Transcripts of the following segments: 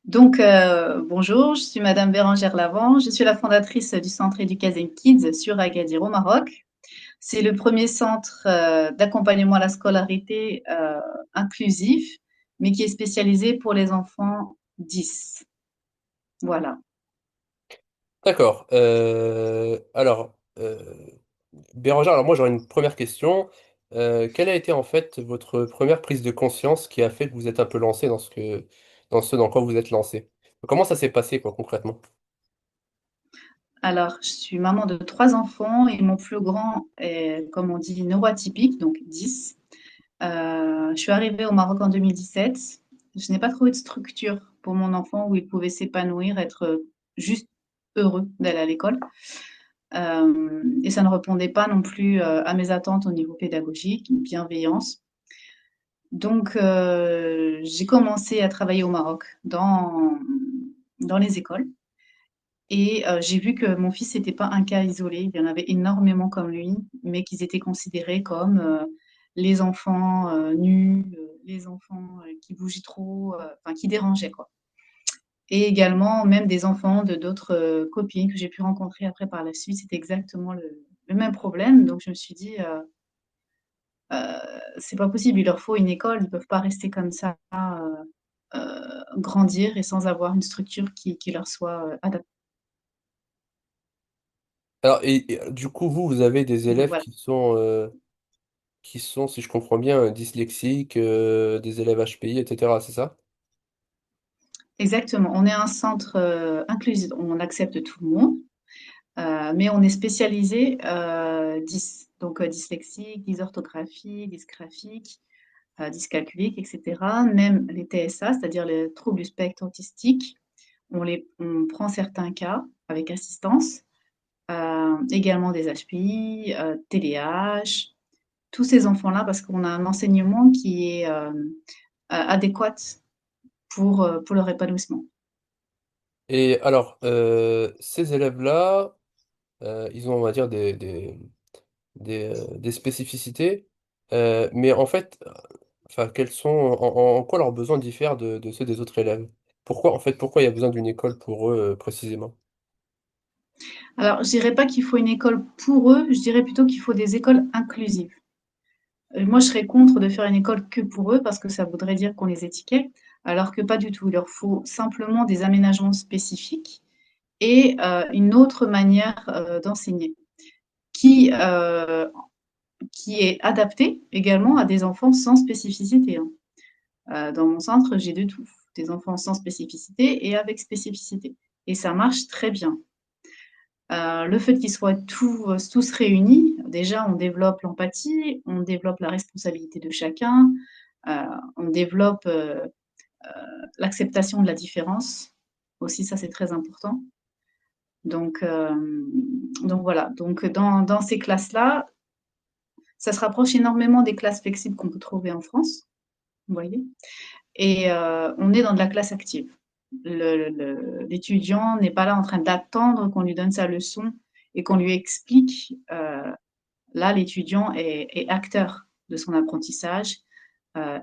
Bonjour, je suis Madame Bérangère Lavant. Je suis la fondatrice du centre Education Kids sur Agadir au Maroc. C'est le premier centre d'accompagnement à la scolarité inclusif, mais qui est spécialisé pour les enfants 10. Voilà. D'accord. Bérangère, alors moi j'aurais une première question. Quelle a été en fait votre première prise de conscience qui a fait que vous êtes un peu lancé dans quoi vous êtes lancé? Comment ça s'est passé quoi concrètement? Alors, je suis maman de trois enfants et mon plus grand est, comme on dit, neuroatypique, donc 10. Je suis arrivée au Maroc en 2017. Je n'ai pas trouvé de structure pour mon enfant où il pouvait s'épanouir, être juste heureux d'aller à l'école. Et ça ne répondait pas non plus à mes attentes au niveau pédagogique, bienveillance. J'ai commencé à travailler au Maroc dans les écoles. Et j'ai vu que mon fils n'était pas un cas isolé. Il y en avait énormément comme lui, mais qu'ils étaient considérés comme les enfants nus, les enfants qui bougeaient trop, enfin qui dérangeaient, quoi. Et également, même des enfants de d'autres copines que j'ai pu rencontrer après par la suite, c'était exactement le même problème. Donc je me suis dit, c'est pas possible, il leur faut une école, ils peuvent pas rester comme ça, grandir et sans avoir une structure qui leur soit adaptée. Du coup vous avez des Donc élèves voilà. qui sont, si je comprends bien, dyslexiques, des élèves HPI, etc. C'est ça? Exactement. On est un centre inclusif, on accepte tout le monde, mais on est spécialisé dyslexique, dysorthographie, dysgraphique, dyscalculique, etc. Même les TSA, c'est-à-dire les troubles du spectre autistique, on prend certains cas avec assistance, également des HPI, TDAH, tous ces enfants-là, parce qu'on a un enseignement qui est adéquat pour leur épanouissement. Et alors, ces élèves-là, ils ont, on va dire, des spécificités, mais en fait, enfin, en quoi leurs besoins diffèrent de ceux des autres élèves? Pourquoi il y a besoin d'une école pour eux, précisément? Alors, je dirais pas qu'il faut une école pour eux, je dirais plutôt qu'il faut des écoles inclusives. Moi, je serais contre de faire une école que pour eux parce que ça voudrait dire qu'on les étiquette, alors que pas du tout. Il leur faut simplement des aménagements spécifiques et une autre manière d'enseigner qui, euh, qui est adaptée également à des enfants sans spécificité, hein. Dans mon centre, j'ai de tout, des enfants sans spécificité et avec spécificité. Et ça marche très bien. Le fait qu'ils soient tous réunis, déjà, on développe l'empathie, on développe la responsabilité de chacun, on développe l'acceptation de la différence. Aussi, ça, c'est très important. Donc, euh, donc voilà. Donc, dans ces classes-là, ça se rapproche énormément des classes flexibles qu'on peut trouver en France, vous voyez. Et on est dans de la classe active. L'étudiant n'est pas là en train d'attendre qu'on lui donne sa leçon et qu'on lui explique. Là, l'étudiant est acteur de son apprentissage.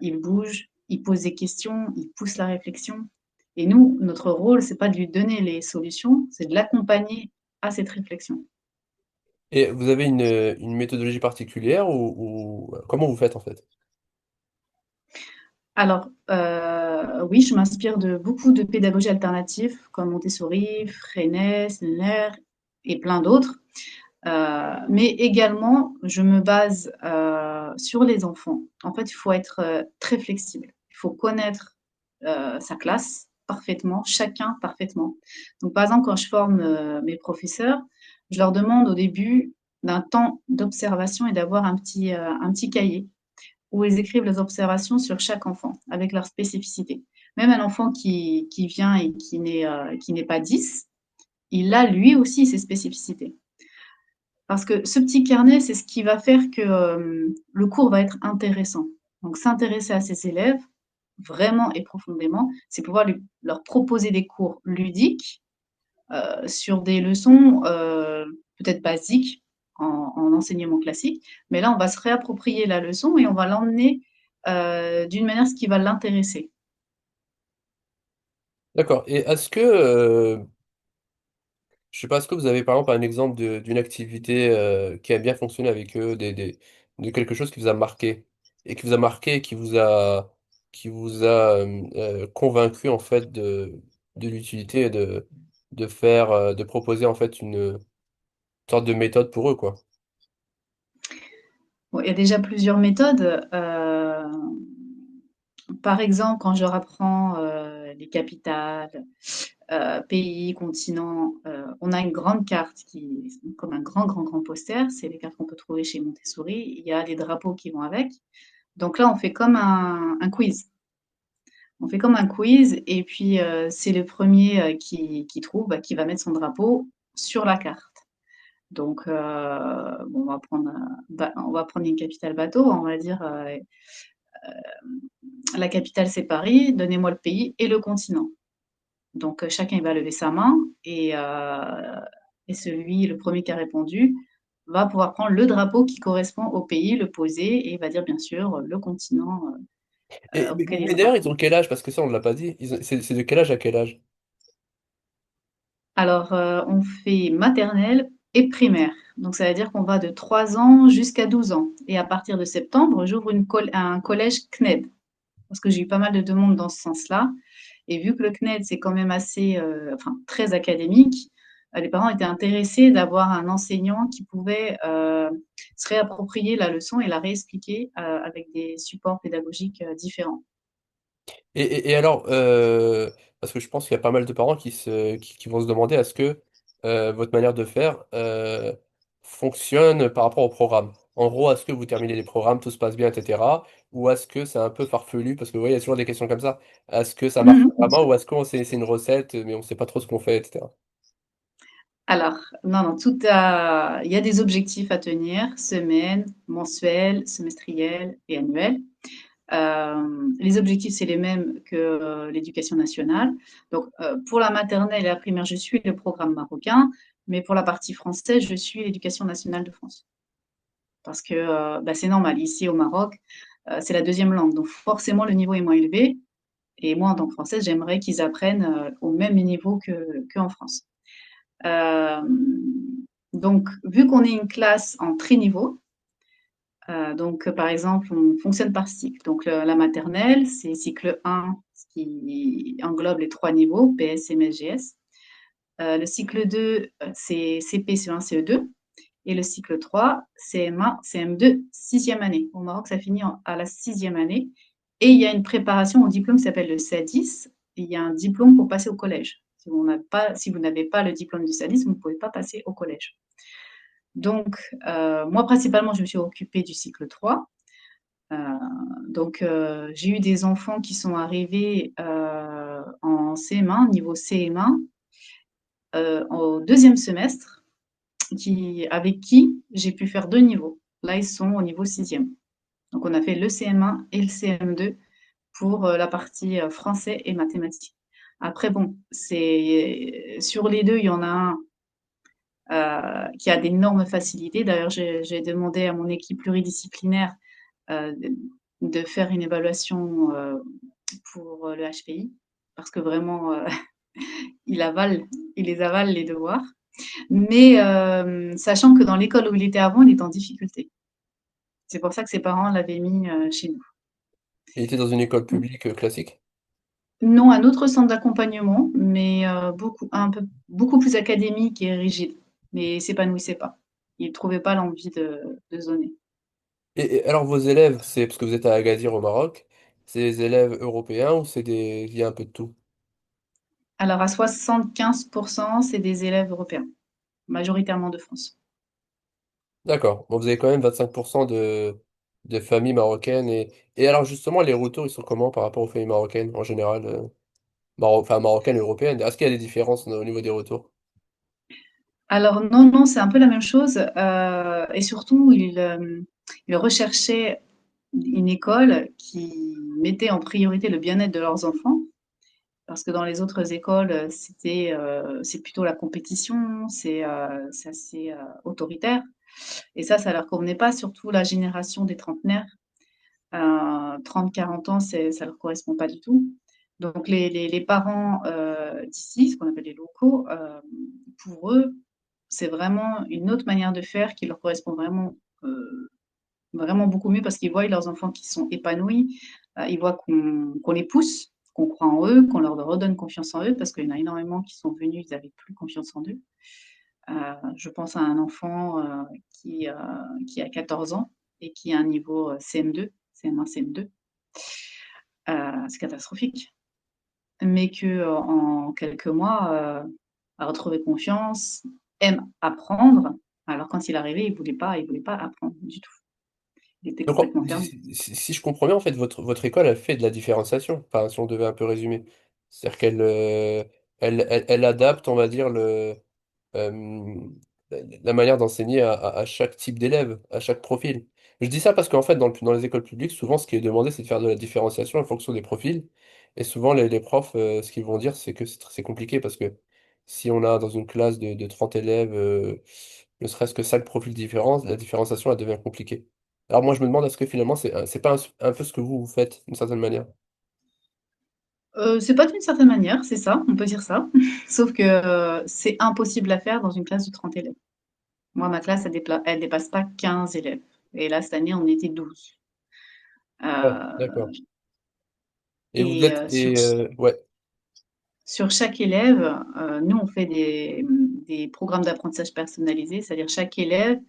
Il bouge, il pose des questions, il pousse la réflexion. Et nous, notre rôle, c'est pas de lui donner les solutions, c'est de l'accompagner à cette réflexion. Et vous avez une méthodologie particulière ou comment vous faites en fait? Alors, oui, je m'inspire de beaucoup de pédagogies alternatives comme Montessori, Freinet, Sennler et plein d'autres. Mais également, je me base sur les enfants. En fait, il faut être très flexible. Il faut connaître sa classe parfaitement, chacun parfaitement. Donc, par exemple, quand je forme mes professeurs, je leur demande au début d'un temps d'observation et d'avoir un petit cahier où ils écrivent les observations sur chaque enfant avec leur spécificité. Même un enfant qui vient et qui n'est pas 10, il a lui aussi ses spécificités. Parce que ce petit carnet, c'est ce qui va faire que le cours va être intéressant. Donc, s'intéresser à ses élèves, vraiment et profondément, c'est pouvoir leur proposer des cours ludiques sur des leçons peut-être basiques en enseignement classique. Mais là, on va se réapproprier la leçon et on va l'emmener d'une manière ce qui va l'intéresser. D'accord. Et est-ce que, je sais pas, est-ce que vous avez par exemple un exemple d'une activité qui a bien fonctionné avec eux, de quelque chose qui vous a marqué, et qui vous a marqué, qui vous a convaincu en fait de l'utilité de faire, de proposer en fait une sorte de méthode pour eux, quoi. Bon, il y a déjà plusieurs méthodes. Par exemple, quand je rapprends les capitales, pays, continents, on a une grande carte qui est comme un grand, grand, grand poster. C'est les cartes qu'on peut trouver chez Montessori. Il y a les drapeaux qui vont avec. Donc là, on fait comme un quiz. On fait comme un quiz et puis c'est le premier qui trouve, bah, qui va mettre son drapeau sur la carte. Donc, bon, on va prendre une capitale bateau. On va dire la capitale c'est Paris. Donnez-moi le pays et le continent. Donc, chacun il va lever sa main et celui, le premier qui a répondu, va pouvoir prendre le drapeau qui correspond au pays, le poser et il va dire bien sûr le continent Et, mais, auquel il mais d'ailleurs, ils appartient. ont quel âge? Parce que ça, on ne l'a pas dit. C'est de quel âge à quel âge? Alors, on fait maternelle et primaire. Donc, ça veut dire qu'on va de 3 ans jusqu'à 12 ans. Et à partir de septembre, j'ouvre un collège CNED. Parce que j'ai eu pas mal de demandes dans ce sens-là. Et vu que le CNED, c'est quand même assez, enfin, très académique, les parents étaient intéressés d'avoir un enseignant qui pouvait se réapproprier la leçon et la réexpliquer avec des supports pédagogiques différents. Et alors, parce que je pense qu'il y a pas mal de parents qui vont se demander est-ce que votre manière de faire fonctionne par rapport au programme. En gros, est-ce que vous terminez les programmes, tout se passe bien, etc. Ou est-ce que c'est un peu farfelu? Parce que vous voyez, il y a toujours des questions comme ça. Est-ce que ça marche Mhm. vraiment ou est-ce qu'on sait c'est une recette, mais on sait pas trop ce qu'on fait, etc. Alors, non, non, il y a des objectifs à tenir, semaine, mensuel, semestriel et annuel. Les objectifs, c'est les mêmes que l'éducation nationale. Donc, pour la maternelle et la primaire, je suis le programme marocain, mais pour la partie française, je suis l'éducation nationale de France. Parce que bah, c'est normal, ici au Maroc, c'est la deuxième langue, donc forcément le niveau est moins élevé. Et moi, en tant que Française, j'aimerais qu'ils apprennent au même niveau qu'en France. Euh, donc, vu qu'on est une classe en tri-niveau, donc, par exemple, on fonctionne par cycle. Donc, la maternelle, c'est cycle 1, ce qui englobe les trois niveaux, PS, MS, GS. Le cycle 2, c'est CP, CE1, CE2. Et le cycle 3, CM1, CM2, sixième année. Au Maroc, ça finit à la sixième année. Et il y a une préparation au diplôme qui s'appelle le SADIS. Il y a un diplôme pour passer au collège. Si vous n'avez pas le diplôme du SADIS, vous ne pouvez pas passer au collège. Donc, moi, principalement, je me suis occupée du cycle 3. Euh, donc, j'ai eu des enfants qui sont arrivés en CM1, niveau CM1, au deuxième semestre, avec qui j'ai pu faire deux niveaux. Là, ils sont au niveau sixième. Donc, on a fait le CM1 et le CM2 pour la partie français et mathématiques. Après, bon, c'est sur les deux, il y en a un qui a d'énormes facilités. D'ailleurs, j'ai demandé à mon équipe pluridisciplinaire euh, de faire une évaluation pour le HPI parce que vraiment, il avale, il les avale les devoirs. Mais sachant que dans l'école où il était avant, il était en difficulté. C'est pour ça que ses parents l'avaient mis chez nous. Il était dans une école publique classique? Non, un autre centre d'accompagnement, mais beaucoup plus académique et rigide. Mais il s'épanouissait pas. Il ne trouvait pas l'envie de zoner. Et alors, vos élèves, c'est parce que vous êtes à Agadir au Maroc, c'est des élèves européens ou il y a un peu de tout? Alors à 75%, c'est des élèves européens, majoritairement de France. D'accord. Bon, vous avez quand même 25% de familles marocaines. Et alors, justement, les retours, ils sont comment par rapport aux familles marocaines en général? Enfin, marocaines et européennes. Est-ce qu'il y a des différences au niveau des retours? Alors non, non, c'est un peu la même chose. Et surtout, ils recherchaient une école qui mettait en priorité le bien-être de leurs enfants. Parce que dans les autres écoles, c'est plutôt la compétition, c'est assez autoritaire. Et ça leur convenait pas, surtout la génération des trentenaires. 30-40 ans, ça leur correspond pas du tout. Donc les parents d'ici, ce qu'on appelle les locaux, pour eux, c'est vraiment une autre manière de faire qui leur correspond vraiment beaucoup mieux parce qu'ils voient leurs enfants qui sont épanouis, ils voient qu'on les pousse, qu'on croit en eux, qu'on leur redonne confiance en eux parce qu'il y en a énormément qui sont venus, ils n'avaient plus confiance en eux. Je pense à un enfant qui a 14 ans et qui a un niveau CM2, CM1, CM2. C'est catastrophique. Mais que en quelques mois, a retrouvé confiance, aime apprendre. Alors quand il arrivait, il voulait pas apprendre du tout. Il était Donc, complètement fermé. si je comprends bien, en fait, votre école, elle fait de la différenciation. Enfin, si on devait un peu résumer. C'est-à-dire qu'elle adapte, on va dire, euh, la manière d'enseigner à chaque type d'élève, à chaque profil. Je dis ça parce qu'en fait, dans les écoles publiques, souvent, ce qui est demandé, c'est de faire de la différenciation en fonction des profils. Et souvent, les profs, ce qu'ils vont dire, c'est que c'est compliqué parce que si on a dans une classe de 30 élèves, ne serait-ce que 5 profils différents, la différenciation, elle devient compliquée. Alors moi, je me demande, est-ce que finalement, c'est pas un peu ce que vous faites, d'une certaine manière? C'est pas d'une certaine manière, c'est ça, on peut dire ça. Sauf que c'est impossible à faire dans une classe de 30 élèves. Moi, ma classe, elle dépasse pas 15 élèves. Et là, cette année, on était 12. Ouais, Euh, d'accord. Et vous et êtes, et ouais. sur chaque élève, nous, on fait des programmes d'apprentissage personnalisés, c'est-à-dire chaque élève,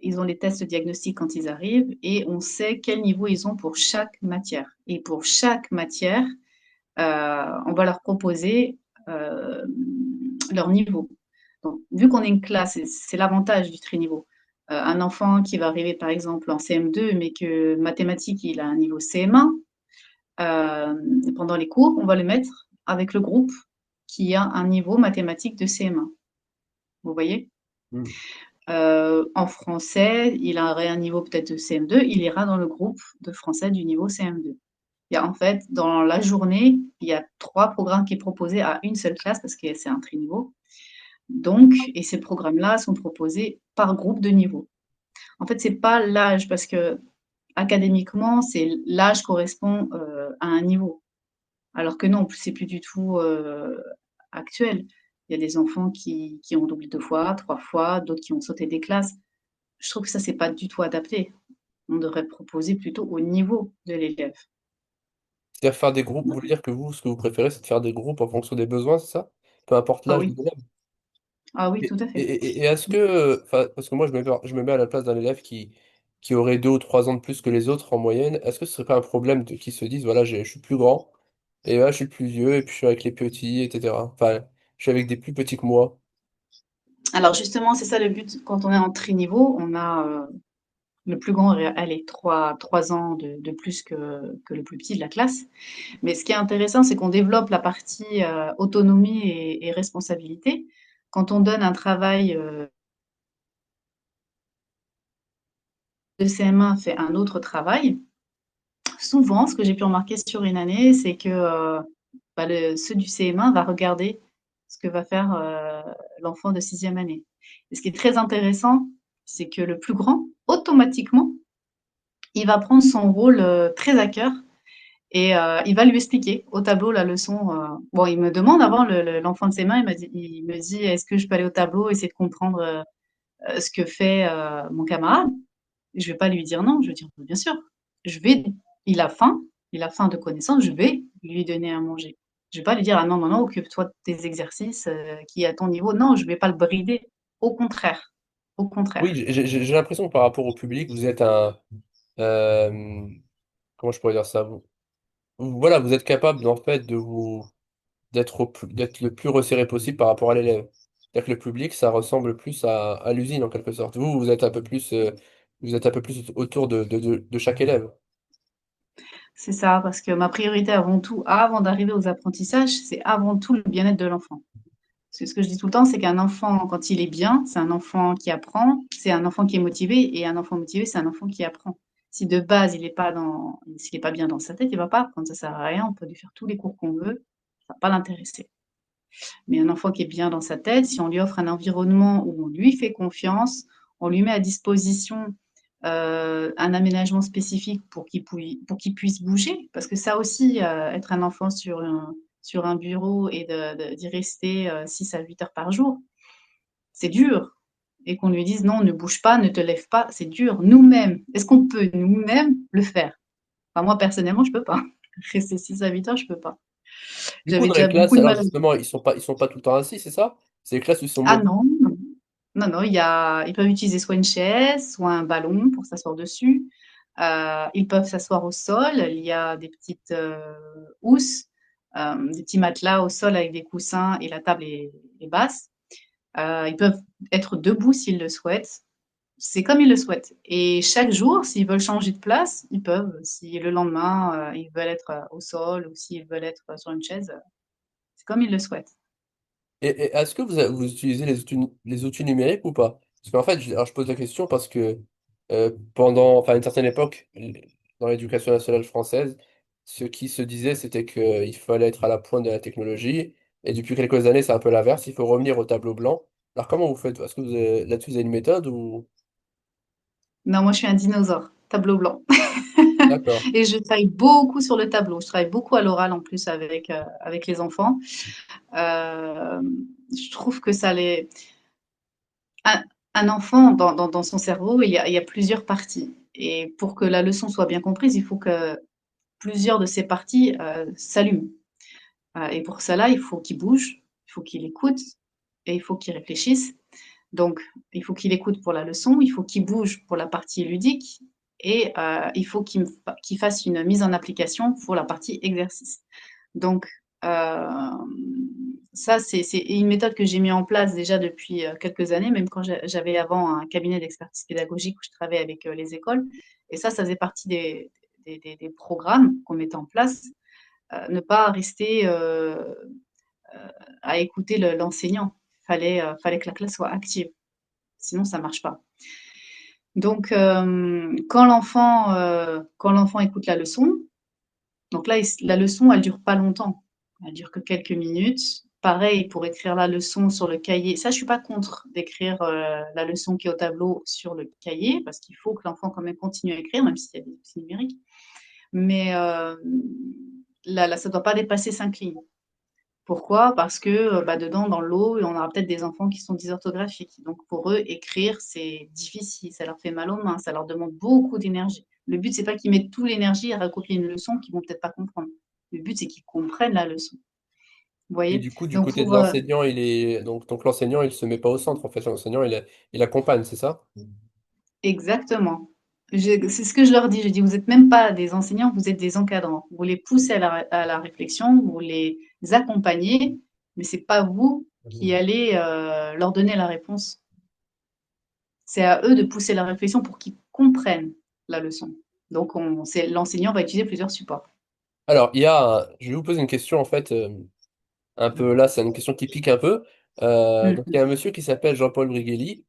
ils ont les tests diagnostiques quand ils arrivent et on sait quel niveau ils ont pour chaque matière. Et pour chaque matière, on va leur proposer euh, leur niveau. Donc, vu qu'on est une classe, c'est l'avantage du trinivot. Un enfant qui va arriver par exemple en CM2, mais que mathématiques, il a un niveau CM1, pendant les cours, on va le mettre avec le groupe qui a un niveau mathématique de CM1. Vous voyez? Hmm. En français, il aurait un niveau peut-être de CM2, il ira dans le groupe de français du niveau CM2. Il y a, en fait, dans la journée, il y a 3 programmes qui sont proposés à une seule classe parce que c'est un triniveau. Donc, et ces programmes-là sont proposés par groupe de niveau. En fait, c'est pas l'âge parce que académiquement, c'est l'âge correspond à un niveau. Alors que non, c'est plus du tout actuel. Il y a des enfants qui ont doublé 2 fois, 3 fois, d'autres qui ont sauté des classes. Je trouve que ça, c'est pas du tout adapté. On devrait proposer plutôt au niveau de l'élève. C'est-à-dire faire des groupes, vous voulez dire que vous, ce que vous préférez, c'est de faire des groupes en fonction des besoins, c'est ça? Peu importe Ah l'âge de oui, l'élève. ah oui, Et, tout à fait. et est-ce que, enfin, parce que moi je me mets à la place d'un élève qui aurait 2 ou 3 ans de plus que les autres en moyenne, est-ce que ce serait pas un problème qu'ils se disent, voilà, je suis plus grand, et là je suis plus vieux, et puis je suis avec les petits, etc. Enfin, je suis avec des plus petits que moi. Alors justement, c'est ça le but. Quand on est en tri-niveau, on a le plus grand, allez, 3 ans de plus que le plus petit de la classe. Mais ce qui est intéressant, c'est qu'on développe la partie autonomie et responsabilité. Quand on donne un travail, le CM1 fait un autre travail. Souvent, ce que j'ai pu remarquer sur une année, c'est que bah, ceux du CM1 va regarder ce que va faire l'enfant de sixième année. Et ce qui est très intéressant, c'est que le plus grand, automatiquement, il va prendre son rôle très à cœur et il va lui expliquer au tableau la leçon. Bon, il me demande avant l'enfant de ses mains, il me dit, est-ce que je peux aller au tableau essayer de comprendre ce que fait mon camarade? Je vais pas lui dire non, je vais dire bien sûr. Je vais, il a faim, il a faim de connaissances, je vais lui donner à manger. Je vais pas lui dire ah non non non, occupe-toi de tes exercices qui est à ton niveau. Non, je vais pas le brider. Au contraire, au Oui, contraire. j'ai l'impression que par rapport au public, vous êtes euh, comment je pourrais dire ça? Voilà, vous êtes capable en fait d'être le plus resserré possible par rapport à l'élève. C'est-à-dire que le public, ça ressemble plus à l'usine en quelque sorte. Vous êtes un peu plus, vous êtes un peu plus autour de chaque élève. C'est ça, parce que ma priorité avant tout, avant d'arriver aux apprentissages, c'est avant tout le bien-être de l'enfant. Parce que ce que je dis tout le temps, c'est qu'un enfant, quand il est bien, c'est un enfant qui apprend, c'est un enfant qui est motivé, et un enfant motivé, c'est un enfant qui apprend. Si de base, s'il n'est pas bien dans sa tête, il va pas apprendre, ça sert à rien, on peut lui faire tous les cours qu'on veut, ça va pas l'intéresser. Mais un enfant qui est bien dans sa tête, si on lui offre un environnement où on lui fait confiance, on lui met à disposition un aménagement spécifique pour qu'il puisse bouger. Parce que ça aussi, être un enfant sur un bureau et d'y rester 6 à 8 heures par jour, c'est dur. Et qu'on lui dise non, ne bouge pas, ne te lève pas, c'est dur. Nous-mêmes, est-ce qu'on peut nous-mêmes le faire? Enfin, moi, personnellement, je peux pas. Rester 6 à 8 heures, je peux pas. Du coup, J'avais dans les déjà classes, beaucoup de alors mal. justement, ils sont pas tout le temps assis, c'est ça? C'est les classes où ils sont Ah mobiles. non, non, non, ils peuvent utiliser soit une chaise, soit un ballon pour s'asseoir dessus. Ils peuvent s'asseoir au sol. Il y a des petites housses, des petits matelas au sol avec des coussins et la table est basse. Ils peuvent être debout s'ils le souhaitent. C'est comme ils le souhaitent. Et chaque jour, s'ils veulent changer de place, ils peuvent. Si le lendemain, ils veulent être au sol ou s'ils veulent être sur une chaise, c'est comme ils le souhaitent. Et est-ce que vous utilisez les outils numériques ou pas? Parce qu'en fait, alors je pose la question parce que pendant, enfin, à une certaine époque, dans l'éducation nationale française, ce qui se disait, c'était qu'il fallait être à la pointe de la technologie. Et depuis quelques années, c'est un peu l'inverse, il faut revenir au tableau blanc. Alors comment vous faites? Est-ce que là-dessus, vous avez une méthode ou... Non, moi, je suis un dinosaure, tableau blanc. D'accord. Et je travaille beaucoup sur le tableau. Je travaille beaucoup à l'oral en plus avec les enfants. Euh, je trouve que ça les... Un, un enfant, dans son cerveau, il y a plusieurs parties. Et pour que la leçon soit bien comprise, il faut que plusieurs de ces parties s'allument. Et pour cela, il faut qu'il bouge, il faut qu'il écoute et il faut qu'il réfléchisse. Donc, il faut qu'il écoute pour la leçon, il faut qu'il bouge pour la partie ludique et il faut qu'il fasse une mise en application pour la partie exercice. Donc, euh, ça, c'est une méthode que j'ai mis en place déjà depuis quelques années, même quand j'avais avant un cabinet d'expertise pédagogique où je travaillais avec les écoles. Et ça faisait partie des programmes qu'on mettait en place. Ne pas rester à écouter l'enseignant. Fallait que la classe soit active. Sinon, ça marche pas. Donc, quand l'enfant écoute la leçon, donc là, la leçon, elle dure pas longtemps. Elle dure que quelques minutes. Pareil pour écrire la leçon sur le cahier. Ça, je suis pas contre d'écrire la leçon qui est au tableau sur le cahier, parce qu'il faut que l'enfant quand même continue à écrire, même s'il y a des outils numériques. Mais là, ça doit pas dépasser 5 lignes. Pourquoi? Parce que bah, dedans, dans l'eau, on aura peut-être des enfants qui sont dysorthographiques. Donc pour eux, écrire, c'est difficile, ça leur fait mal aux mains, ça leur demande beaucoup d'énergie. Le but, c'est pas qu'ils mettent toute l'énergie à recopier une leçon qu'ils vont peut-être pas comprendre. Le but, c'est qu'ils comprennent la leçon. Vous Et voyez? du coup, du Donc côté de pour l'enseignant, donc l'enseignant, il se met pas au centre. En fait, l'enseignant, il accompagne, c'est ça? exactement. C'est ce que je leur dis. Je dis, vous n'êtes même pas des enseignants, vous êtes des encadrants. Vous les poussez à la réflexion, vous les accompagnez, mais c'est pas vous qui allez leur donner la réponse. C'est à eux de pousser la réflexion pour qu'ils comprennent la leçon. Donc, l'enseignant va utiliser plusieurs supports. Alors, je vais vous poser une question en fait, un peu là, c'est une question qui pique un peu. Donc, il y a un Mhm. monsieur qui s'appelle Jean-Paul Briguelli,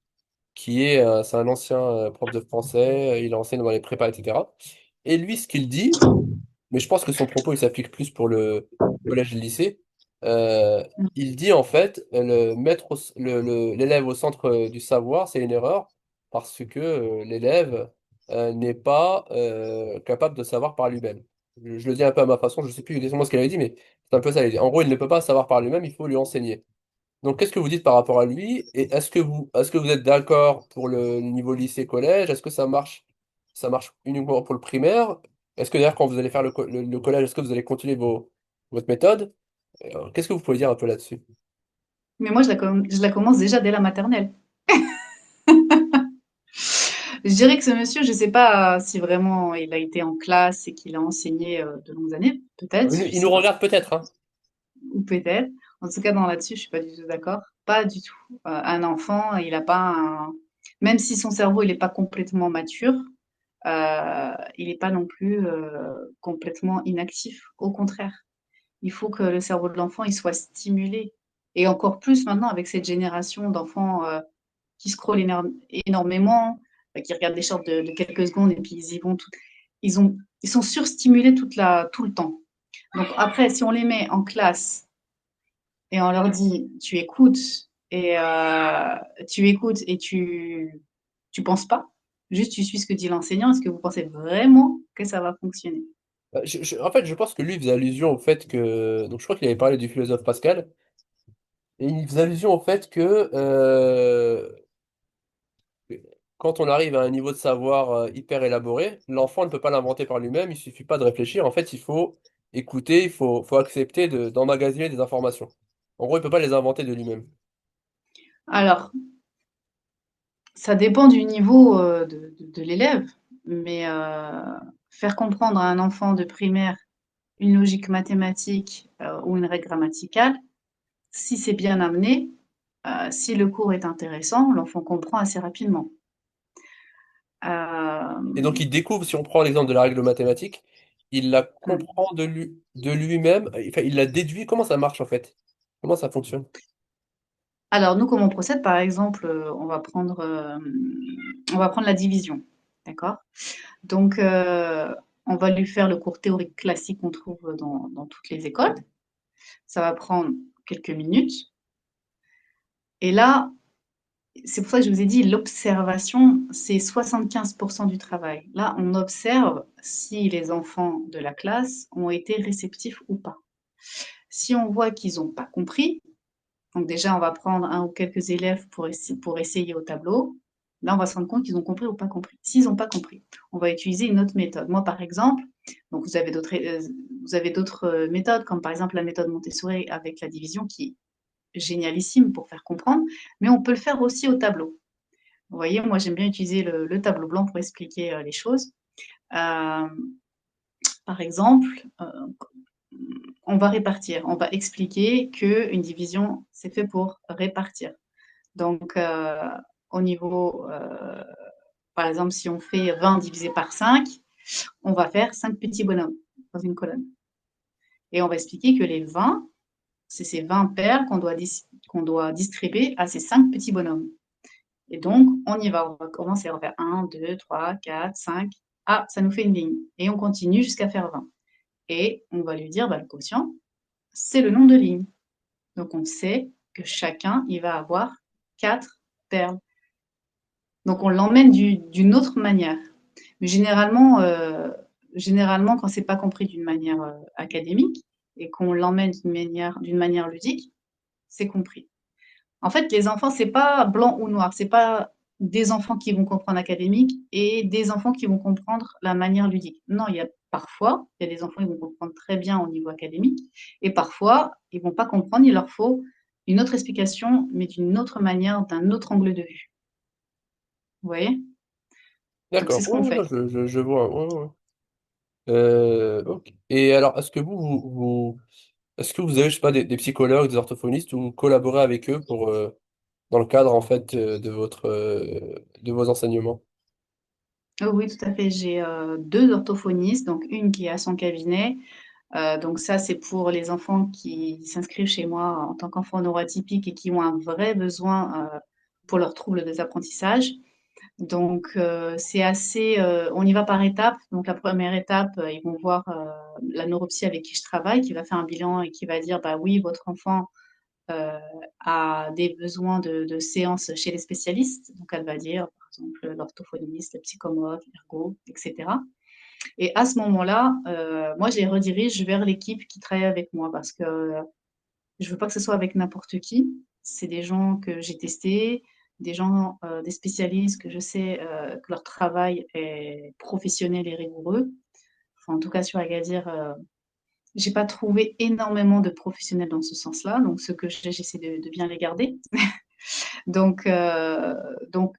c'est un ancien prof de français, il enseigne dans les prépas, etc. Et lui, ce qu'il dit, mais je pense que son propos il s'applique plus pour le collège et le lycée. Euh, il dit en fait mettre l'élève au centre du savoir, c'est une erreur parce que l'élève n'est pas capable de savoir par lui-même. Je le dis un peu à ma façon, je sais plus exactement ce qu'il avait dit, mais c'est un peu ça. Il dit. En gros, il ne peut pas savoir par lui-même, il faut lui enseigner. Donc, qu'est-ce que vous dites par rapport à lui? Et est-ce que vous êtes d'accord pour le niveau lycée-collège? Est-ce que ça marche uniquement pour le primaire? Est-ce que d'ailleurs, quand vous allez faire le collège, est-ce que vous allez continuer votre méthode? Qu'est-ce que vous pouvez dire un peu là-dessus? Mais moi, je la commence déjà dès la maternelle. Je dirais que ce monsieur, je ne sais pas si vraiment il a été en classe et qu'il a enseigné de longues années, peut-être, je ne Il nous sais pas, regarde peut-être, hein? ou peut-être. En tout cas, dans là-dessus, je suis pas du tout d'accord. Pas du tout. Un enfant, il a pas un... Même si son cerveau, il n'est pas complètement mature, il n'est pas non plus complètement inactif. Au contraire. Il faut que le cerveau de l'enfant il soit stimulé. Et encore plus maintenant avec cette génération d'enfants qui scrollent énormément, qui regardent des shorts de quelques secondes et puis ils y vont tout. Ils sont surstimulés tout le temps. Donc après, si on les met en classe et on leur dit tu écoutes et tu penses pas, Juste, tu suis ce que dit l'enseignant. Est-ce que vous pensez vraiment que ça va fonctionner? En fait, je pense que lui faisait allusion au fait que. Donc, je crois qu'il avait parlé du philosophe Pascal. Et il faisait allusion au fait que quand on arrive à un niveau de savoir hyper élaboré, l'enfant ne peut pas l'inventer par lui-même. Il suffit pas de réfléchir. En fait, il faut écouter, faut accepter d'emmagasiner des informations. En gros, il peut pas les inventer de lui-même. Alors, ça dépend du niveau de l'élève, mais faire comprendre à un enfant de primaire une logique mathématique ou une règle grammaticale, si c'est bien amené, si le cours est intéressant, l'enfant comprend assez rapidement. Et donc, Euh, il découvre, si on prend l'exemple de la règle mathématique, il la hmm. comprend de lui-même, enfin, il la déduit. Comment ça marche en fait? Comment ça fonctionne? Alors, nous, comment on procède? Par exemple, on va prendre la division, d'accord? Donc, on va lui faire le cours théorique classique qu'on trouve dans toutes les écoles. Ça va prendre quelques minutes. Et là, c'est pour ça que je vous ai dit, l'observation, c'est 75% du travail. Là, on observe si les enfants de la classe ont été réceptifs ou pas. Si on voit qu'ils n'ont pas compris, donc déjà, on va prendre un ou quelques élèves pour essayer au tableau. Là, on va se rendre compte qu'ils ont compris ou pas compris. S'ils n'ont pas compris, on va utiliser une autre méthode. Moi, par exemple, donc vous avez d'autres méthodes, comme par exemple la méthode Montessori avec la division, qui est génialissime pour faire comprendre, mais on peut le faire aussi au tableau. Vous voyez, moi, j'aime bien utiliser le tableau blanc pour expliquer les choses. Euh, Par exemple, on va répartir, on va expliquer qu'une division, c'est fait pour répartir. Donc, au niveau, par exemple, si on fait 20 divisé par 5, on va faire 5 petits bonhommes dans une colonne. Et on va expliquer que les 20, c'est ces 20 paires qu'on doit distribuer à ces 5 petits bonhommes. Et donc, on y va. On va commencer à faire 1, 2, 3, 4, 5. Ah, ça nous fait une ligne. Et on continue jusqu'à faire 20. Et on va lui dire, bah, le quotient, c'est le nombre de lignes. Donc, on sait que chacun, il va avoir 4 perles. Donc, on l'emmène d'une autre manière. Mais généralement quand c'est pas compris d'une manière académique et qu'on l'emmène d'une manière ludique, c'est compris. En fait, les enfants, c'est pas blanc ou noir. C'est pas des enfants qui vont comprendre académique et des enfants qui vont comprendre la manière ludique. Non, il y a des enfants qui vont comprendre très bien au niveau académique et parfois, ils vont pas comprendre. Il leur faut une autre explication, mais d'une autre manière, d'un autre angle de vue. Vous voyez? Donc, c'est D'accord. ce Ouais, qu'on ouais, non, fait. je vois. Ouais, ouais. Ok. Et alors, est-ce que est-ce que vous avez, je sais pas, des psychologues, des orthophonistes, ou vous collaborez avec eux pour, dans le cadre, en fait, de vos enseignements? Oh oui, tout à fait. J'ai deux orthophonistes, donc une qui est à son cabinet. Donc ça, c'est pour les enfants qui s'inscrivent chez moi en tant qu'enfants neuroatypiques et qui ont un vrai besoin pour leurs troubles des apprentissages. Donc c'est assez, on y va par étapes. Donc la première étape, ils vont voir la neuropsy avec qui je travaille, qui va faire un bilan et qui va dire, bah oui, votre enfant euh, a des besoins de séances chez les spécialistes. Donc elle va dire, par exemple, l'orthophoniste, le psychomorphe, l'ergo, etc. Et à ce moment-là, moi, je les redirige vers l'équipe qui travaille avec moi parce que je veux pas que ce soit avec n'importe qui. C'est des gens que j'ai testés, des gens, des spécialistes que je sais que leur travail est professionnel et rigoureux. Enfin, en tout cas, sur Agadir, j'ai pas trouvé énormément de professionnels dans ce sens-là. Donc, ce que j'ai, j'essaie de bien les garder. Donc, euh, donc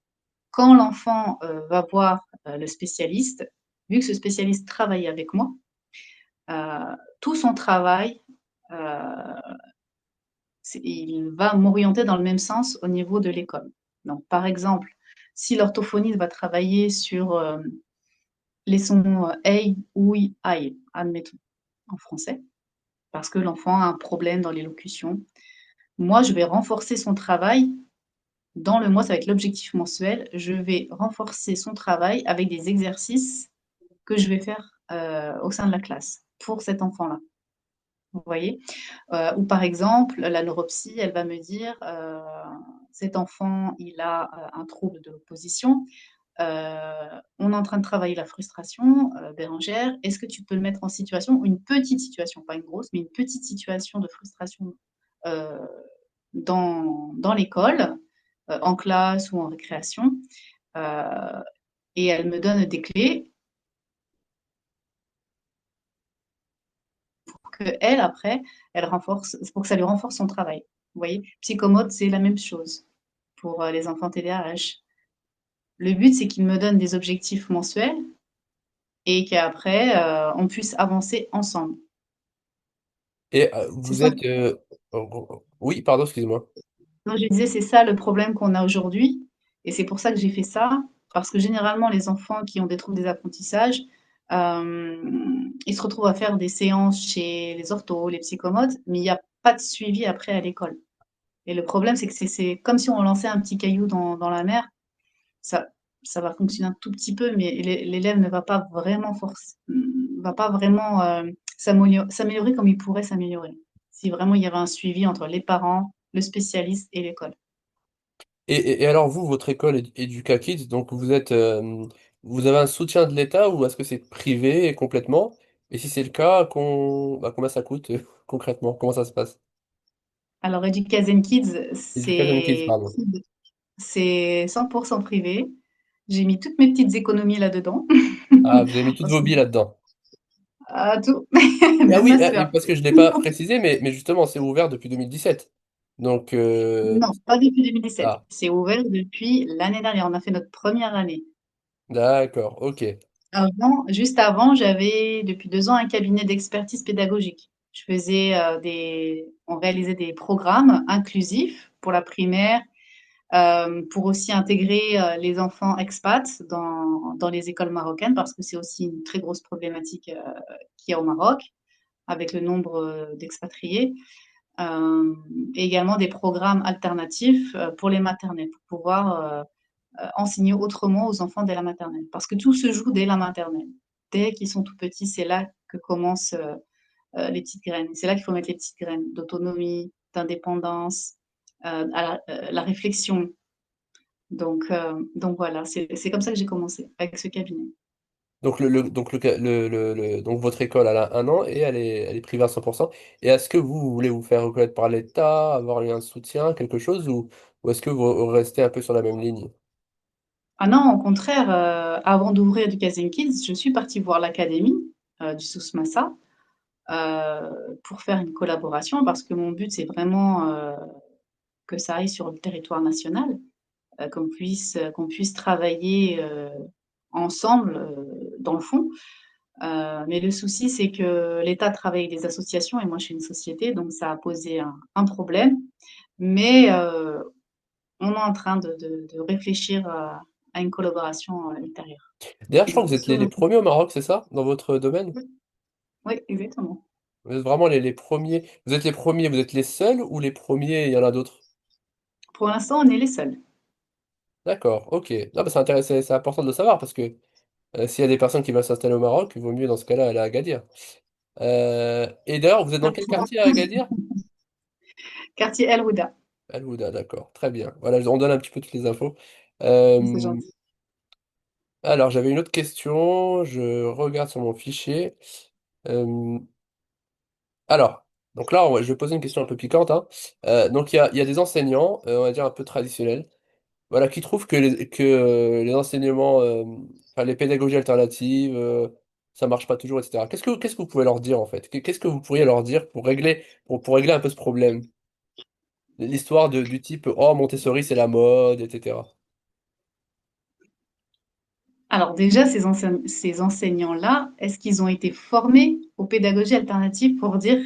quand l'enfant va voir le spécialiste, vu que ce spécialiste travaille avec moi, tout son travail, euh, il va m'orienter dans le même sens au niveau de l'école. Donc, par exemple, si l'orthophoniste va travailler sur les sons hey, oui, aïe, admettons, en français, parce que l'enfant a un problème dans l'élocution, moi, je vais renforcer son travail dans le mois, ça va être l'objectif mensuel, je vais renforcer son travail avec des exercices que je vais faire au sein de la classe pour cet enfant-là. Vous voyez? Ou par exemple, la neuropsy, elle va me dire, cet enfant, il a un trouble de l'opposition. On est en train de travailler la frustration, Bérangère. Est-ce que tu peux le mettre en situation, une petite situation, pas une grosse, mais une petite situation de frustration euh, dans l'école, en classe ou en récréation. Euh, et elle me donne des clés pour que elle, après, elle renforce, pour que ça lui renforce son travail. Vous voyez, psychomote, c'est la même chose pour les enfants TDAH. Le but, c'est qu'ils me donnent des objectifs mensuels et qu'après, on puisse avancer ensemble. Et C'est vous ça. êtes... oui, pardon, excusez-moi. Donc, je disais, c'est ça le problème qu'on a aujourd'hui. Et c'est pour ça que j'ai fait ça. Parce que généralement, les enfants qui ont des troubles des apprentissages, ils se retrouvent à faire des séances chez les orthos, les psychomotes, mais il n'y a pas de suivi après à l'école. Et le problème, c'est que c'est comme si on lançait un petit caillou dans la mer. Ça, ça va fonctionner un tout petit peu, mais l'élève ne va pas vraiment va pas vraiment s'améliorer comme il pourrait s'améliorer. Si vraiment il y avait un suivi entre les parents, le spécialiste et l'école. Et alors vous, votre école Educa Kids, donc vous êtes, vous avez un soutien de l'État ou est-ce que c'est privé complètement? Et si c'est le cas, combien ça coûte concrètement? Comment ça se passe? Alors, Education Kids, Education Kids, pardon. c'est 100% privé. J'ai mis toutes mes petites économies là-dedans. Ah, vous avez mis toutes Parce vos que, billes là-dedans. tout, Ah même oui, ma et sœur. parce que je ne l'ai pas précisé, mais justement, c'est ouvert depuis 2017. Donc, Non, pas depuis 2017. ah, C'est ouvert depuis l'année dernière. On a fait notre première année. d'accord, ok. Juste avant, j'avais depuis 2 ans un cabinet d'expertise pédagogique. On réalisait des programmes inclusifs pour la primaire, pour aussi intégrer les enfants expats dans les écoles marocaines, parce que c'est aussi une très grosse problématique qu'il y a au Maroc, avec le nombre d'expatriés. Euh, et également des programmes alternatifs pour les maternelles, pour pouvoir enseigner autrement aux enfants dès la maternelle. Parce que tout se joue dès la maternelle. Dès qu'ils sont tout petits, c'est là que commencent les petites graines. C'est là qu'il faut mettre les petites graines d'autonomie, d'indépendance, la réflexion. Donc voilà, c'est comme ça que j'ai commencé, avec ce cabinet. Donc, donc votre école, elle a 1 an et elle est privée à 100%. Et est-ce que vous voulez vous faire reconnaître par l'État, avoir un soutien, quelque chose, ou est-ce que vous restez un peu sur la même ligne? Ah non, au contraire, avant d'ouvrir du Kaizen Kids, je suis partie voir l'académie du Sousmassa pour faire une collaboration parce que mon but, c'est vraiment que ça aille sur le territoire national, qu'on puisse travailler ensemble dans le fond. Mais le souci, c'est que l'État travaille avec des associations et moi, je suis une société, donc ça a posé un problème. Mais on est en train de réfléchir à une collaboration ultérieure. D'ailleurs, je crois que vous êtes les Sur- premiers au Maroc, c'est ça, dans votre domaine? Oui, exactement. Vous êtes vraiment les premiers. Vous êtes les premiers, vous êtes les seuls ou les premiers, il y en a d'autres? Pour l'instant, on est les seuls. D'accord, ok. Non, bah, c'est intéressant, c'est important de le savoir parce que s'il y a des personnes qui veulent s'installer au Maroc, il vaut mieux dans ce cas-là aller à Agadir. Et d'ailleurs, vous êtes dans quel quartier à Agadir? Quartier El Houda, Al Houda, d'accord, très bien. Voilà, on donne un petit peu toutes les infos. c'est Euh, gentil. alors, j'avais une autre question, je regarde sur mon fichier. Euh, alors, donc là, je vais poser une question un peu piquante, hein. Donc, il y a des enseignants, on va dire un peu traditionnels, voilà, qui trouvent que les enseignements, enfin, les pédagogies alternatives, ça marche pas toujours, etc. Qu'est-ce que vous pouvez leur dire en fait? Qu'est-ce que vous pourriez leur dire pour régler un peu ce problème? L'histoire du type oh Montessori c'est la mode, etc. Alors déjà, ces enseignants-là, est-ce qu'ils ont été formés aux pédagogies alternatives pour dire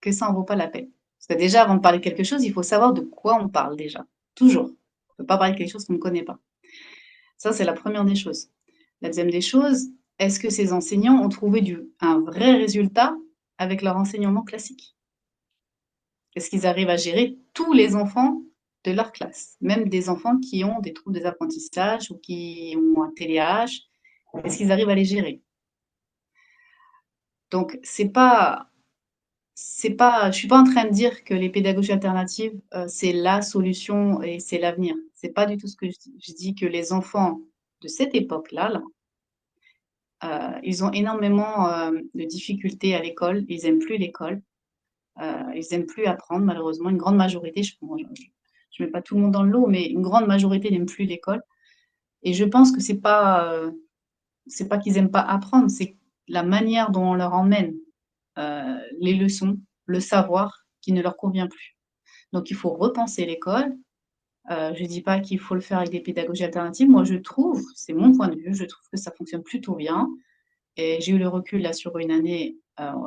que ça en vaut pas la peine? Parce que déjà, avant de parler de quelque chose, il faut savoir de quoi on parle déjà. Toujours. On ne peut pas parler de quelque chose qu'on ne connaît pas. Ça, c'est la première des choses. La deuxième des choses, est-ce que ces enseignants ont trouvé un vrai résultat avec leur enseignement classique? Est-ce qu'ils arrivent à gérer tous les enfants de leur classe, même des enfants qui ont des troubles des apprentissages ou qui ont un TDAH? Est-ce qu'ils arrivent à les gérer? Donc, je suis pas en train de dire que les pédagogies alternatives, c'est la solution et c'est l'avenir. C'est pas du tout ce que je dis. Je dis que les enfants de cette époque-là, ils ont énormément de difficultés à l'école. Ils aiment plus l'école. Ils aiment plus apprendre, malheureusement. Une grande majorité, je mets pas tout le monde dans le lot, mais une grande majorité n'aime plus l'école. Et je pense que c'est pas qu'ils aiment pas apprendre, c'est la manière dont on leur emmène les leçons, le savoir qui ne leur convient plus. Donc il faut repenser l'école. Je dis pas qu'il faut le faire avec des pédagogies alternatives. Moi, je trouve, c'est mon point de vue, je trouve que ça fonctionne plutôt bien. Et j'ai eu le recul là sur une année,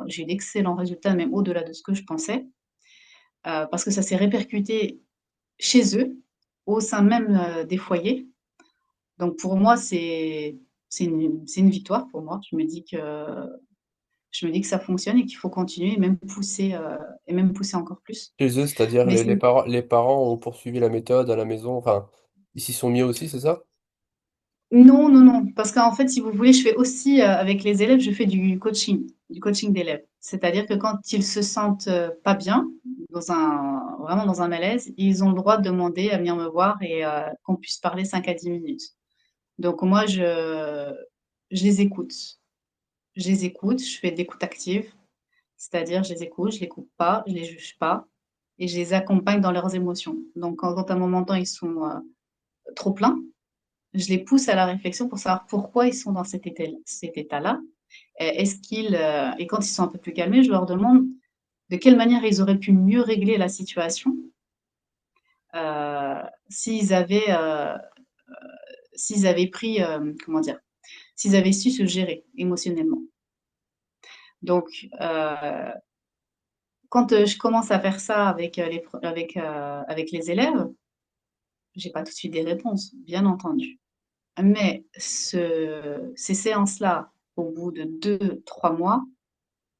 j'ai eu d'excellents résultats, même au-delà de ce que je pensais, parce que ça s'est répercuté chez eux, au sein même des foyers. Donc pour moi, c'est une victoire pour moi. Je me dis que ça fonctionne et qu'il faut continuer et même pousser encore plus. Chez eux, c'est-à-dire Mais c'est les parents ont poursuivi la méthode à la maison, enfin, ils s'y sont mis aussi, c'est ça? non, non, non, parce qu'en fait, si vous voulez, je fais aussi avec les élèves, je fais du coaching d'élèves. C'est-à-dire que quand ils se sentent pas bien, vraiment dans un malaise, ils ont le droit de demander à venir me voir et qu'on puisse parler 5 à 10 minutes. Donc moi, je les écoute. Je les écoute, je fais de l'écoute active, c'est-à-dire je les écoute, je les coupe pas, je les juge pas et je les accompagne dans leurs émotions. Donc quand à un moment donné, ils sont trop pleins, je les pousse à la réflexion pour savoir pourquoi ils sont dans cet état-là. Et quand ils sont un peu plus calmés, je leur demande de quelle manière ils auraient pu mieux régler la situation euh, s'ils avaient, euh, s'ils avaient pris, comment dire, s'ils avaient su se gérer émotionnellement. Donc, quand je commence à faire ça avec les élèves, j'ai pas tout de suite des réponses, bien entendu. Mais ces séances-là, au bout de 2, 3 mois,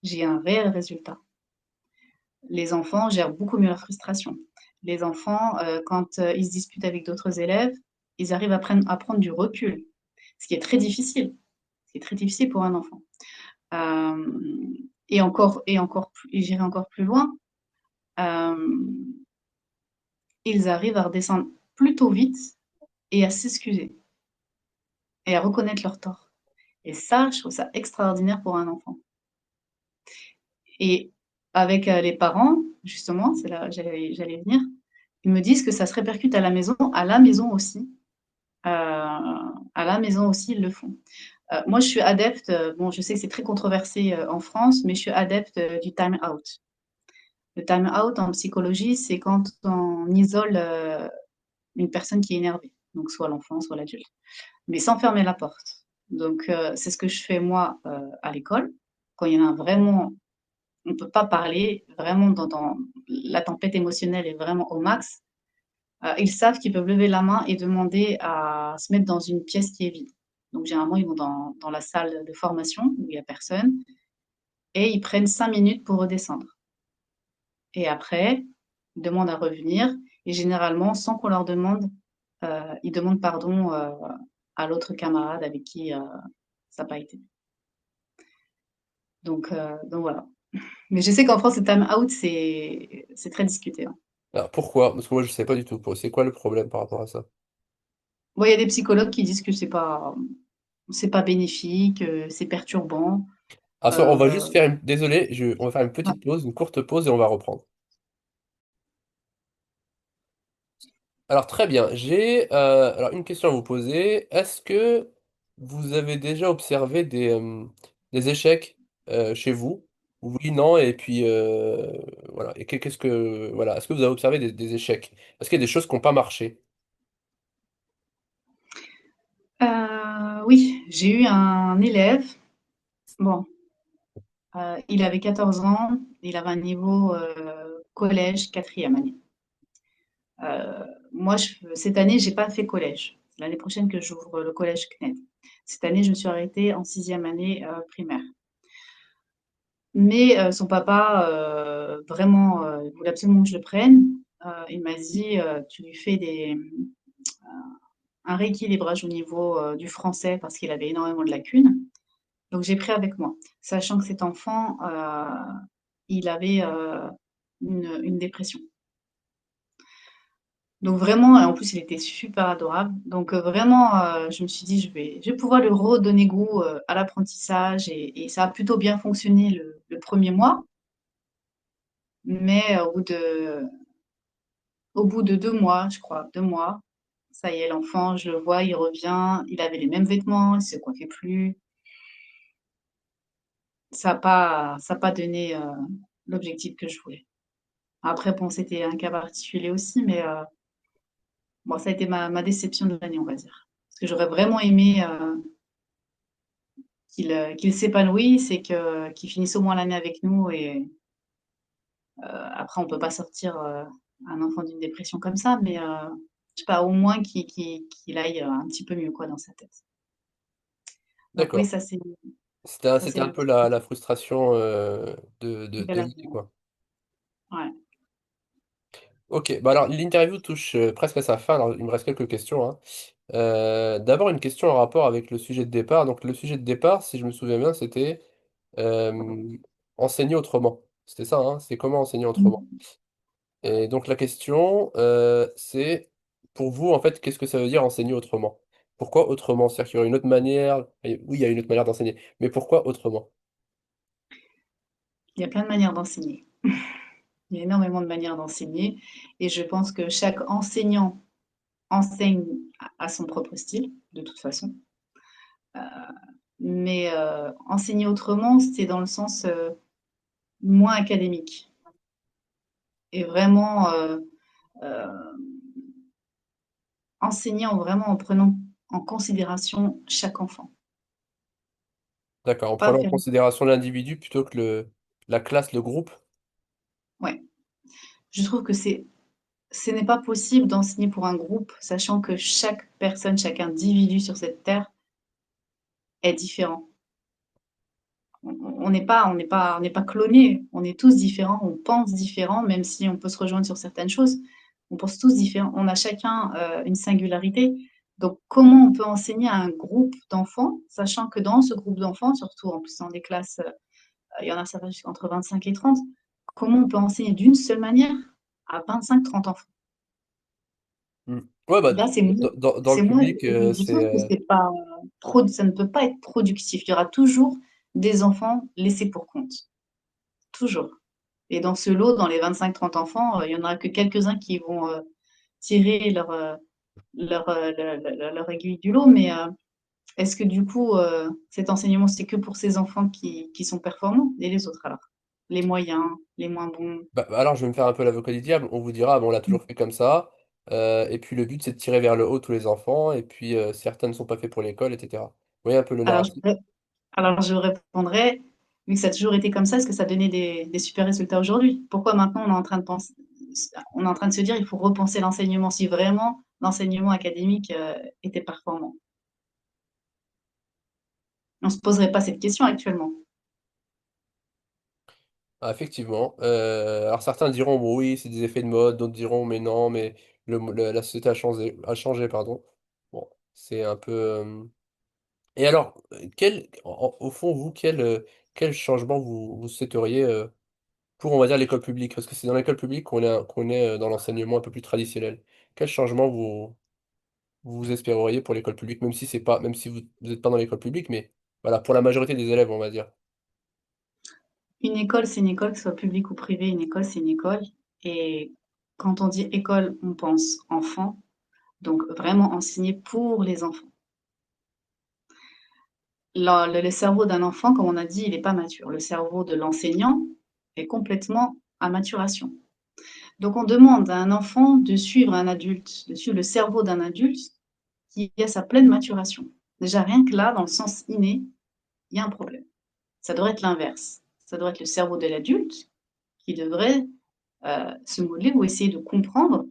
j'ai un réel résultat. Les enfants gèrent beaucoup mieux leur frustration. Les enfants, quand ils se disputent avec d'autres élèves, ils arrivent à prendre du recul, ce qui est très difficile. C'est très difficile pour un enfant. Euh, et j'irai encore plus loin. euh, Ils arrivent à redescendre plutôt vite et à s'excuser et à reconnaître leur tort. Et ça, je trouve ça extraordinaire pour un enfant. Et avec les parents, justement, c'est là j'allais venir, ils me disent que ça se répercute à la maison aussi. À la maison aussi, ils le font. Moi, je suis adepte, bon, je sais que c'est très controversé en France, mais je suis adepte du time out. Le time out en psychologie, c'est quand on isole une personne qui est énervée, donc soit l'enfant, soit l'adulte, mais sans fermer la porte. Donc, c'est ce que je fais moi à l'école. Quand il y en a vraiment, on ne peut pas parler, vraiment dans la tempête émotionnelle est vraiment au max, ils savent qu'ils peuvent lever la main et demander à se mettre dans une pièce qui est vide. Donc, généralement, ils vont dans la salle de formation où il n'y a personne et ils prennent 5 minutes pour redescendre. Et après, ils demandent à revenir et généralement, sans qu'on leur demande, ils demandent pardon à l'autre camarade avec qui ça n'a pas été. Donc voilà. Mais je sais qu'en France, le time out, c'est très discuté, hein. Alors pourquoi? Parce que moi je sais pas du tout. C'est quoi le problème par rapport à ça? Bon, il y a des psychologues qui disent que c'est pas bénéfique, c'est perturbant. Ah, ça, on va juste Euh, faire une... Désolé, on va faire une ah, petite pause, une courte pause et on va reprendre. Alors très bien, j'ai alors une question à vous poser. Est-ce que vous avez déjà observé des échecs chez vous? Oui, non, et puis voilà. Et qu'est-ce que voilà, est-ce que vous avez observé des échecs? Est-ce qu'il y a des choses qui n'ont pas marché? oui, j'ai eu un élève. Bon, il avait 14 ans, il avait un niveau collège, quatrième année. Moi, cette année, j'ai pas fait collège. C'est l'année prochaine que j'ouvre le collège CNED. Cette année, je me suis arrêtée en sixième année primaire. Mais son papa, vraiment, il voulait absolument que je le prenne. Il m'a dit, tu lui fais un rééquilibrage au niveau du français parce qu'il avait énormément de lacunes. Donc j'ai pris avec moi, sachant que cet enfant, il avait une dépression. Donc vraiment, et en plus, il était super adorable. Donc vraiment, je me suis dit, je vais pouvoir lui redonner goût à l'apprentissage et ça a plutôt bien fonctionné le premier mois. Mais au bout de 2 mois, je crois, 2 mois, ça y est, l'enfant, je le vois, il revient, il avait les mêmes vêtements, il se coiffait plus. Ça a pas donné l'objectif que je voulais. Après, bon, c'était un cas particulier aussi, mais bon, ça a été ma déception de l'année, on va dire. Parce que j'aurais vraiment aimé qu'il s'épanouisse et qu'il finisse au moins l'année avec nous. Et après, on peut pas sortir un enfant d'une dépression comme ça, mais je sais pas, au moins qu'il aille un petit peu mieux quoi dans sa tête. Donc oui, D'accord. ça c'est ça C'était c'est un le peu petit la frustration de de la l'année, vie. quoi. Ouais. Ok, bah alors l'interview touche presque à sa fin, alors il me reste quelques questions, hein. D'abord une question en rapport avec le sujet de départ. Donc le sujet de départ, si je me souviens bien, c'était enseigner autrement. C'était ça, hein? C'est comment enseigner autrement. Mhm. Et donc la question, c'est pour vous, en fait, qu'est-ce que ça veut dire enseigner autrement? Pourquoi autrement? C'est-à-dire qu'il y aurait une autre manière. Oui, il y a une autre manière d'enseigner, mais pourquoi autrement? Il y a plein de manières d'enseigner. Il y a énormément de manières d'enseigner et je pense que chaque enseignant enseigne à son propre style, de toute façon. Mais enseigner autrement, c'est dans le sens moins académique et vraiment enseigner vraiment en prenant en considération chaque enfant. D'accord, en Pas prenant en faire. considération l'individu plutôt que la classe, le groupe. Ouais. Je trouve que ce n'est pas possible d'enseigner pour un groupe, sachant que chaque personne, chaque individu sur cette terre est différent. On n'est pas clonés, on est tous différents, on pense différent, même si on peut se rejoindre sur certaines choses. On pense tous différents, on a chacun une singularité. Donc, comment on peut enseigner à un groupe d'enfants, sachant que dans ce groupe d'enfants, surtout en plus dans des classes, il y en a ça va jusqu'entre 25 et 30, comment on peut enseigner d'une seule manière à 25-30 enfants? Hmm. Ouais, bah, Là, c'est moi, dans le c'est moi, public, je trouve que c'est pas ça ne peut pas être productif. Il y aura toujours des enfants laissés pour compte, toujours. Et dans ce lot, dans les 25-30 enfants, il y en aura que quelques-uns qui vont tirer leur aiguille du lot. Mais est-ce que du coup, cet enseignement, c'est que pour ces enfants qui sont performants et les autres alors? Les moyens, les moins bons. bah, alors je vais me faire un peu l'avocat du diable. On vous dira, ah, bon, on l'a toujours fait comme ça. Et puis le but, c'est de tirer vers le haut tous les enfants. Et puis certains ne sont pas faits pour l'école, etc. Vous voyez un peu le Alors, je, narratif. alors, je répondrais, vu que ça a toujours été comme ça, est-ce que ça donnait des super résultats aujourd'hui? Pourquoi maintenant on est en train de penser, on est en train de se dire il faut repenser l'enseignement si vraiment l'enseignement académique était performant? On ne se poserait pas cette question actuellement. Ah, effectivement. Alors certains diront, bon, oui, c'est des effets de mode. D'autres diront, mais non, mais la société a changé, pardon. Bon, c'est un peu. Et alors, au fond, vous, quel changement vous souhaiteriez pour, on va dire, l'école publique? Parce que c'est dans l'école publique qu'on est dans l'enseignement un peu plus traditionnel. Quel changement vous espéreriez pour l'école publique, même si c'est pas, même si vous n'êtes pas dans l'école publique, mais voilà, pour la majorité des élèves, on va dire. Une école, c'est une école, que ce soit publique ou privée, une école, c'est une école. Et quand on dit école, on pense enfant, donc vraiment enseigner pour les enfants. Le cerveau d'un enfant, comme on a dit, il n'est pas mature. Le cerveau de l'enseignant est complètement à maturation. Donc on demande à un enfant de suivre un adulte, de suivre le cerveau d'un adulte qui a sa pleine maturation. Déjà, rien que là, dans le sens inné, il y a un problème. Ça devrait être l'inverse. Ça devrait être le cerveau de l'adulte qui devrait se modeler ou essayer de comprendre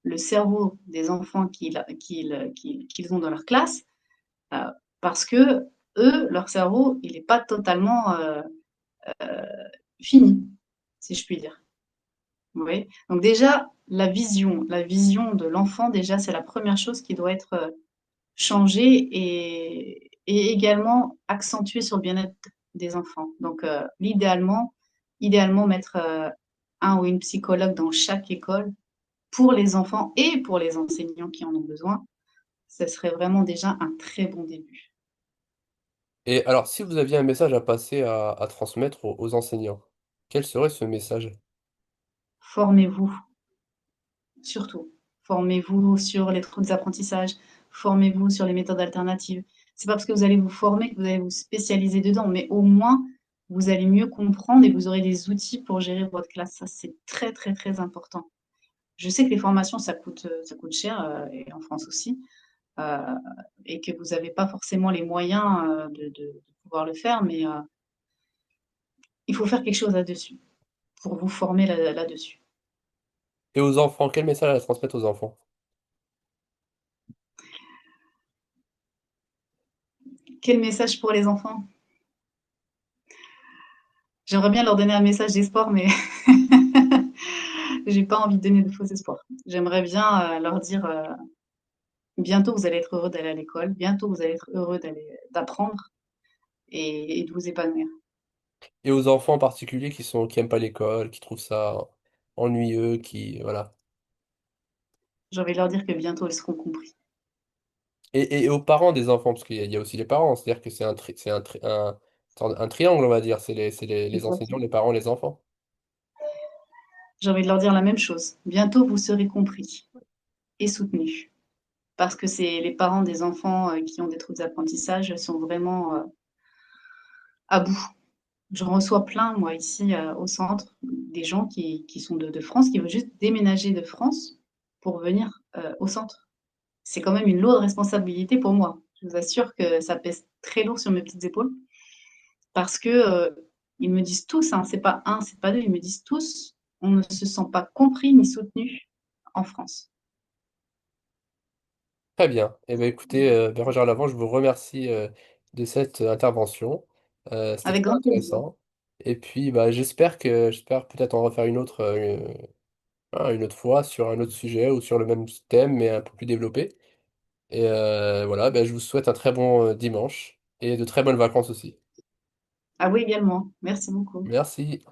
le cerveau des enfants qu'ils ont dans leur classe, euh, parce que eux, leur cerveau, il n'est pas totalement fini, si je puis dire. Oui. Donc déjà, la vision de l'enfant, déjà, c'est la première chose qui doit être changée et également accentuée sur le bien-être des enfants. Donc, idéalement mettre un ou une psychologue dans chaque école pour les enfants et pour les enseignants qui en ont besoin, ce serait vraiment déjà un très bon début. Et alors, si vous aviez un message à passer, à transmettre aux enseignants, quel serait ce message? Formez-vous, surtout. Formez-vous sur les troubles d'apprentissage, formez-vous sur les méthodes alternatives. C'est pas parce que vous allez vous former que vous allez vous spécialiser dedans, mais au moins, vous allez mieux comprendre et vous aurez des outils pour gérer votre classe. Ça, c'est très, très, très important. Je sais que les formations, ça coûte cher, et en France aussi, euh, et que vous n'avez pas forcément les moyens de pouvoir le faire, mais il faut faire quelque chose là-dessus pour vous former là-dessus. Et aux enfants, quel message à transmettre aux enfants? Quel message pour les enfants? J'aimerais bien leur donner un message d'espoir, mais j'ai pas envie de donner de faux espoirs. J'aimerais bien leur dire bientôt vous allez être heureux d'aller à l'école, bientôt vous allez être heureux d'apprendre et de vous épanouir. Et aux enfants en particulier qui aiment pas l'école, qui trouvent ça ennuyeux, voilà. J'ai envie de leur dire que bientôt ils seront compris. Et aux parents des enfants, parce qu'il y a aussi les parents, c'est-à-dire que un triangle, on va dire, les enseignants, Exactement. les parents, les enfants. J'ai envie de leur dire la même chose. Bientôt vous serez compris et soutenus. Parce que c'est les parents des enfants qui ont des troubles d'apprentissage sont vraiment à bout. J'en reçois plein, moi, ici au centre, des gens qui sont de France, qui veulent juste déménager de France pour venir au centre. C'est quand même une lourde responsabilité pour moi. Je vous assure que ça pèse très lourd sur mes petites épaules parce que ils me disent tous, hein, c'est pas un, c'est pas deux, ils me disent tous, on ne se sent pas compris ni soutenu en France. Très bien. Eh bien, écoutez, Bérangère Lavant, je vous remercie de cette intervention. C'était Avec très grand plaisir. intéressant. Et puis, bah, j'espère peut-être en refaire une autre, une autre fois sur un autre sujet ou sur le même thème, mais un peu plus développé. Et voilà, bah, je vous souhaite un très bon dimanche et de très bonnes vacances aussi. À vous également. Merci beaucoup. Merci.